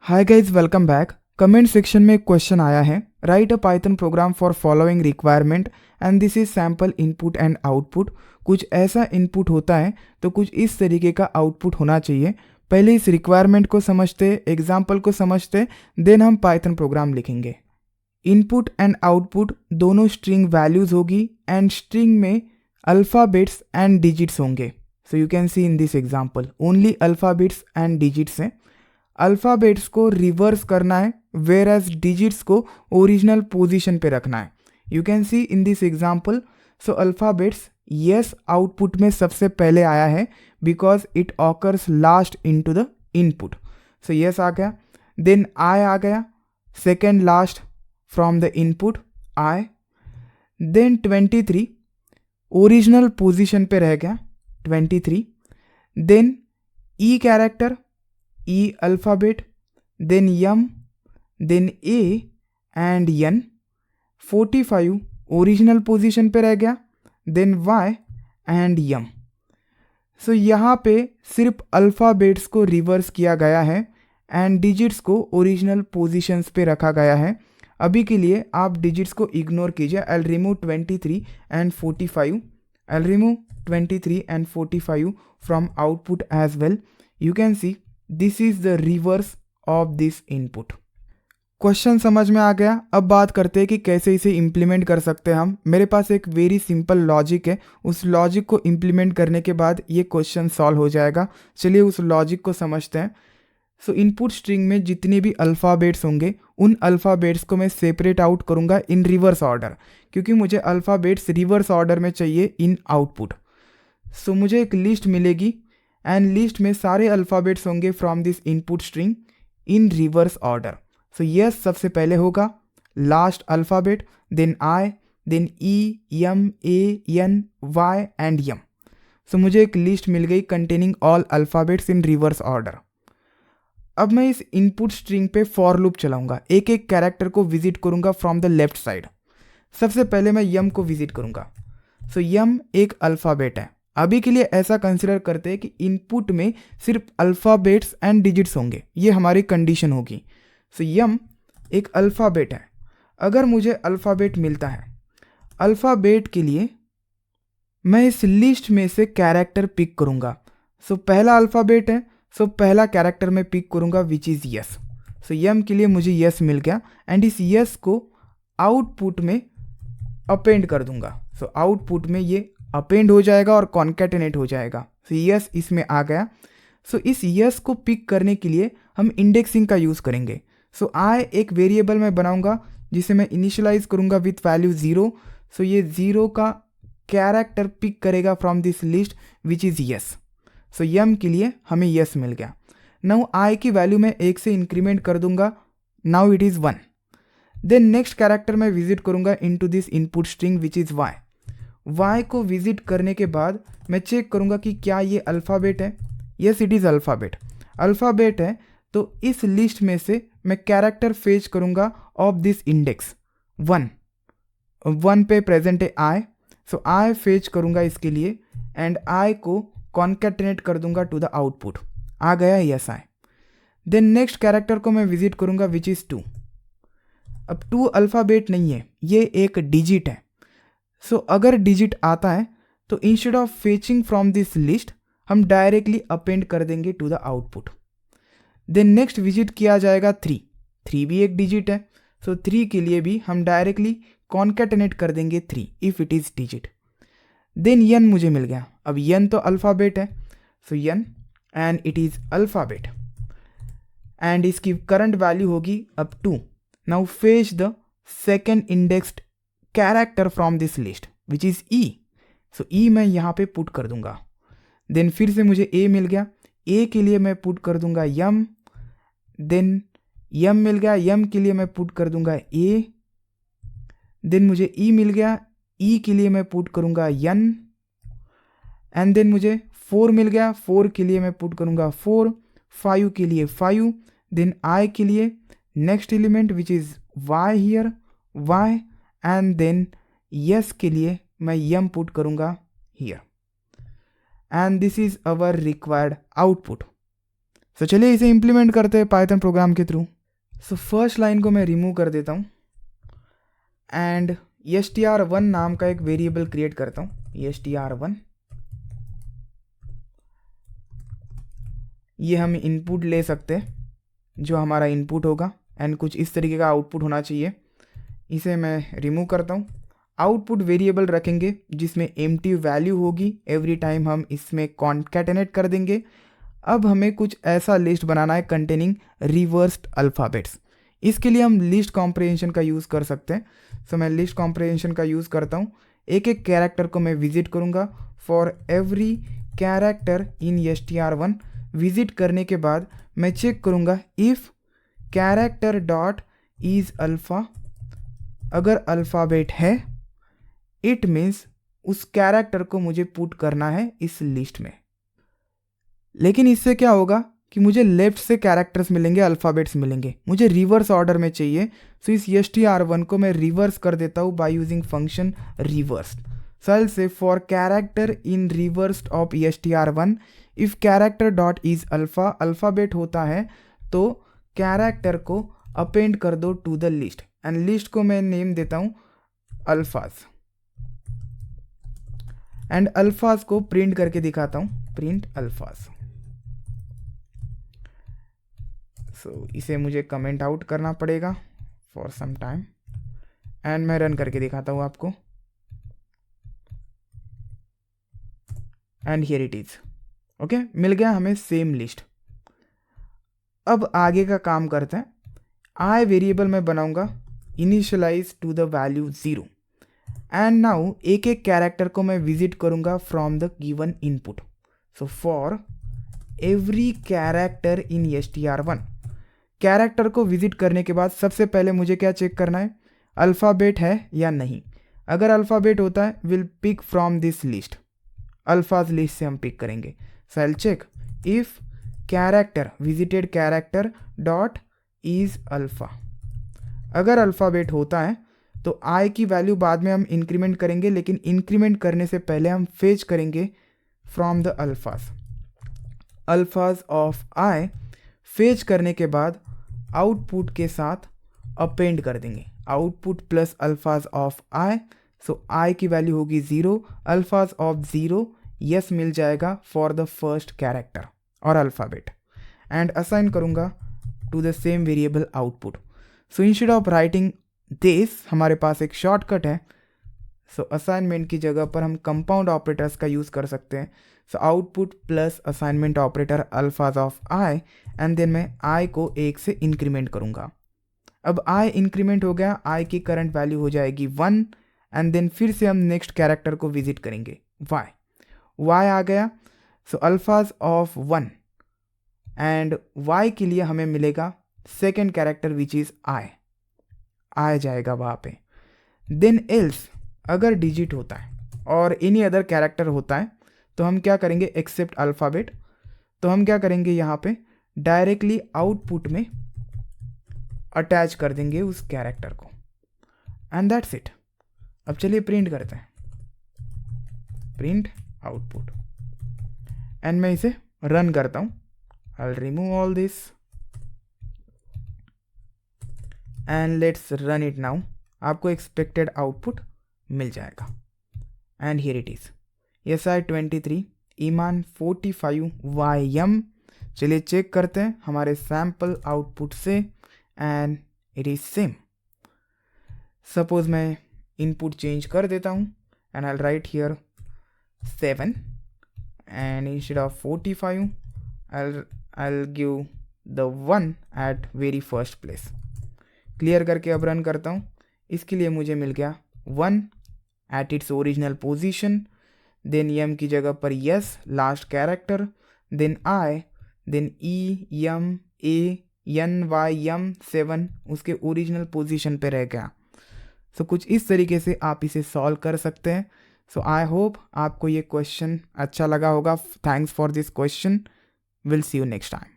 Hi guys, welcome back. Comment section में एक question आया है, right a Python programme for following requirement and this is sample input and output. कुछ ऐसा input होता है तो कुछ इस तरीके का आउटपुट होना चाहिए। पहले इस रिक्वायरमेंट को समझते, एग्जाम्पल को समझते, देन हम पाइथन प्रोग्राम लिखेंगे। इनपुट एंड आउटपुट दोनों स्ट्रिंग वैल्यूज होगी एंड स्ट्रिंग में अल्फ़ाबेट्स एंड डिजिट्स होंगे। So you can C in this example only alphabets and digits हैं। अल्फ़ाबेट्स को रिवर्स करना है, वेयर एज डिजिट्स को ओरिजिनल पोजीशन पे रखना है। You can C in this example. So alphabets yes output में सबसे पहले आया है because it occurs last into the input. So yes आ गया, देन आई आ गया second last from the input I, then 23 original position पे रह गया 23, then E character, E alphabet, then M, then A and N। 45 original position पे रह गया, then Y and M। सो यहाँ पे सिर्फ अल्फ़ाबेट्स को रिवर्स किया गया है एंड डिजिट्स को ओरिजिनल पोजीशंस पे रखा गया है। अभी के लिए आप डिजिट्स को इग्नोर कीजिए। I will remove 23 and 45। I will remove 23 and 45 from output as well. You can see this is the reverse of this input. Question समझ में आ गया। अब बात करते हैं कि कैसे इसे इम्प्लीमेंट कर सकते हैं हम। मेरे पास एक वेरी सिंपल लॉजिक है, उस लॉजिक को इम्प्लीमेंट करने के बाद ये क्वेश्चन सॉल्व हो जाएगा। चलिए उस लॉजिक को समझते हैं। सो इनपुट स्ट्रिंग में जितने भी अल्फ़ाबेट्स होंगे उन अल्फ़ाबेट्स को मैं सेपरेट आउट करूँगा इन रिवर्स ऑर्डर, क्योंकि मुझे अल्फ़ाबेट्स रिवर्स ऑर्डर में चाहिए इन आउटपुट। सो मुझे एक लिस्ट मिलेगी एंड लिस्ट में सारे अल्फ़ाबेट्स होंगे from this input string in reverse order. So S सबसे पहले होगा last alphabet, then I, then E, M, A, N, Y and M. So मुझे एक लिस्ट मिल गई containing all alphabets in reverse order. अब मैं इस इनपुट स्ट्रिंग पे फॉर लूप चलाऊंगा, एक एक कैरेक्टर को विजिट करूंगा फ्रॉम द लेफ्ट साइड। सबसे पहले मैं यम को विजिट करूंगा। सो यम एक अल्फ़ाबेट है। अभी के लिए ऐसा कंसिडर करते हैं कि इनपुट में सिर्फ अल्फ़ाबेट्स एंड डिजिट्स होंगे, ये हमारी कंडीशन होगी। सो यम एक अल्फ़ाबेट है। अगर मुझे अल्फ़ाबेट मिलता है, अल्फ़ाबेट के लिए मैं इस लिस्ट में से कैरेक्टर पिक करूंगा। सो पहला अल्फ़ाबेट है, सो पहला कैरेक्टर मैं पिक करूंगा विच इज़ यस। सो यम के लिए मुझे यस मिल गया एंड इस यस को आउटपुट में अपेंड कर दूंगा। सो आउटपुट में ये अपेंड हो जाएगा और कॉन्कैटिनेट हो जाएगा। सो यस इसमें आ गया। सो इस यस को पिक करने के लिए हम इंडेक्सिंग का यूज़ करेंगे। सो आई एक वेरिएबल मैं बनाऊंगा जिसे मैं इनिशियलाइज करूंगा विथ वैल्यू 0। सो ये 0 का कैरेक्टर पिक करेगा from this list which is S. So M के लिए हमें यस मिल गया। नाउ आई की वैल्यू मैं 1 से इंक्रीमेंट कर दूंगा, now it is 1। Then next character मैं विजिट करूंगा into this input string which is Y. Y को विजिट करने के बाद मैं चेक करूंगा कि क्या ये अल्फ़ाबेट है। Yes it is alphabet. Alphabet है तो इस लिस्ट में से मैं कैरेक्टर फेच करूंगा ऑफ दिस इंडेक्स 1 पे प्रेजेंट है आई। सो आई फेच करूंगा इसके लिए एंड आई को कॉन्कैटिनेट कर दूंगा टू द आउटपुट। आ गया S I. Then next character को मैं विजिट करूंगा विच इज़ 2। अब 2 अल्फ़ाबेट नहीं है, ये एक डिजिट है। सो अगर डिजिट आता है तो instead of fetching from this list हम डायरेक्टली अपेंड कर देंगे to the output. Then next visit किया जाएगा 3 भी एक डिजिट है। सो 3 के लिए भी हम डायरेक्टली कॉन्कैटिनेट कर देंगे 3 if it is digit. Then N मुझे मिल गया। अब यन तो अल्फ़ाबेट है, so N and it is alphabet and इसकी करंट वैल्यू होगी अब 2। Now fetch the second indexed character from this list which is E. So E मैं यहाँ पे पुट कर दूंगा। देन फिर से मुझे ए मिल गया। ए के लिए मैं पुट कर दूंगा यम। देन यम मिल गया, यम के लिए मैं पुट कर दूंगा ए। देन मुझे ई मिल गया, ई के लिए मैं पुट करूंगा यन। एंड देन मुझे 4 मिल गया, 4 के लिए मैं पुट करूंगा 4। 5 के लिए 5। देन आई के लिए next element which is Y here, Y. And then S के लिए मैं यम पुट करूंगा here and this is our required output. So चलिए इसे इम्प्लीमेंट करते हैं पाइथन प्रोग्राम के थ्रू। सो फर्स्ट लाइन को मैं रिमूव कर देता हूँ एंड str1 नाम का एक वेरिएबल क्रिएट करता हूँ। str1 ये हम इनपुट ले सकते हैं, जो हमारा इनपुट होगा एंड कुछ इस तरीके का आउटपुट होना चाहिए। इसे मैं रिमूव करता हूँ। आउटपुट वेरिएबल रखेंगे जिसमें एम्प्टी वैल्यू होगी, एवरी टाइम हम इसमें कॉन्कैटिनेट कर देंगे। अब हमें कुछ ऐसा लिस्ट बनाना है कंटेनिंग रिवर्स्ड अल्फ़ाबेट्स। इसके लिए हम लिस्ट कॉम्प्रिहेंशन का यूज़ कर सकते हैं। सो मैं लिस्ट कॉम्प्रिहेंशन का यूज़ करता हूँ। एक एक कैरेक्टर को मैं विजिट करूँगा। For every character in str1 visit करने के बाद मैं चेक करूँगा if character dot is alpha. अगर अल्फ़ाबेट है इट मीन्स उस कैरेक्टर को मुझे पुट करना है इस लिस्ट में। लेकिन इससे क्या होगा कि मुझे लेफ्ट से कैरेक्टर्स मिलेंगे, अल्फ़ाबेट्स मिलेंगे, मुझे रिवर्स ऑर्डर में चाहिए। सो इस str1 को मैं रिवर्स कर देता हूँ by using function reverse. So say for character in reverse of str1 if character dot is alpha, alphabet होता है तो कैरेक्टर को अपेंड कर दो to the list and list को मैं नेम देता हूँ अल्फ़ाज एंड अल्फ़ाज को प्रिंट करके दिखाता हूँ, प्रिंट अल्फ़ाज। सो इसे मुझे कमेंट आउट करना पड़ेगा फॉर सम टाइम एंड मैं रन करके दिखाता हूँ आपको and here it is. Okay, मिल गया हमें सेम लिस्ट। अब आगे का काम करते हैं। आई वेरिएबल मैं बनाऊंगा initialise to the value 0 and now एक एक कैरेक्टर को मैं विजिट करूंगा from the given input. So for every character in str1 character को विजिट करने के बाद सबसे पहले मुझे क्या चेक करना है, अल्फ़ाबेट है या नहीं। अगर अल्फ़ाबेट होता है will pick from this list, alphas list से हम पिक करेंगे। So I will check if character visited character dot is alpha. अगर अल्फ़ाबेट होता है तो आई की वैल्यू बाद में हम इंक्रीमेंट करेंगे, लेकिन इंक्रीमेंट करने से पहले हम फेच करेंगे फ्रॉम द अल्फाज। अल्फाज ऑफ आई फेच करने के बाद आउटपुट के साथ अपेंड कर देंगे, आउटपुट प्लस अल्फाज ऑफ आई। सो आई की वैल्यू होगी 0, अल्फाज ऑफ 0 यस मिल जाएगा फॉर द फर्स्ट कैरेक्टर और अल्फ़ाबेट एंड असाइन करूँगा to the same variable output. So instead of writing this हमारे पास एक शॉर्टकट है। सो असाइनमेंट की जगह पर हम कंपाउंड ऑपरेटर्स का यूज़ कर सकते हैं। So output plus assignment operator अल्फाज ऑफ आई एंड देन मैं आई को 1 से इंक्रीमेंट करूँगा। अब आई इंक्रीमेंट हो गया, आई की करंट वैल्यू हो जाएगी 1 एंड देन फिर से हम नेक्स्ट कैरेक्टर को विजिट करेंगे वाई आ गया। सो अल्फाज ऑफ 1 एंड वाई के लिए हमें मिलेगा second character which is I, आ जाएगा वहाँ पे। देन एल्स अगर डिजिट होता है और एनी अदर कैरेक्टर होता है तो हम क्या करेंगे, एक्सेप्ट अल्फ़ाबेट, तो हम क्या करेंगे यहाँ पे डायरेक्टली आउटपुट में अटैच कर देंगे उस कैरेक्टर को एंड दैट्स इट। अब चलिए प्रिंट करते हैं, प्रिंट आउटपुट एंड मैं इसे रन करता हूँ। I will remove all this and let's run it now. आपको एक्सपेक्टेड आउटपुट मिल जाएगा and here it is SI23 ईमान 45 YM। चलिए चेक करते हैं हमारे सैम्पल आउटपुट से and it is same. Suppose मैं इनपुट चेंज कर देता हूँ and I write here 7 and instead of 45 I'll give the 1 at very first place। Clear करके अब रन करता हूँ। इसके लिए मुझे मिल गया 1 at its original position, then M की जगह पर yes last character, then I, then E M A N Y M 7 उसके ओरिजिनल पोजीशन पे रह गया। सो कुछ इस तरीके से आप इसे सॉल्व कर सकते हैं। सो आई होप आपको ये क्वेश्चन अच्छा लगा होगा। Thanks for this question. Will see you next time.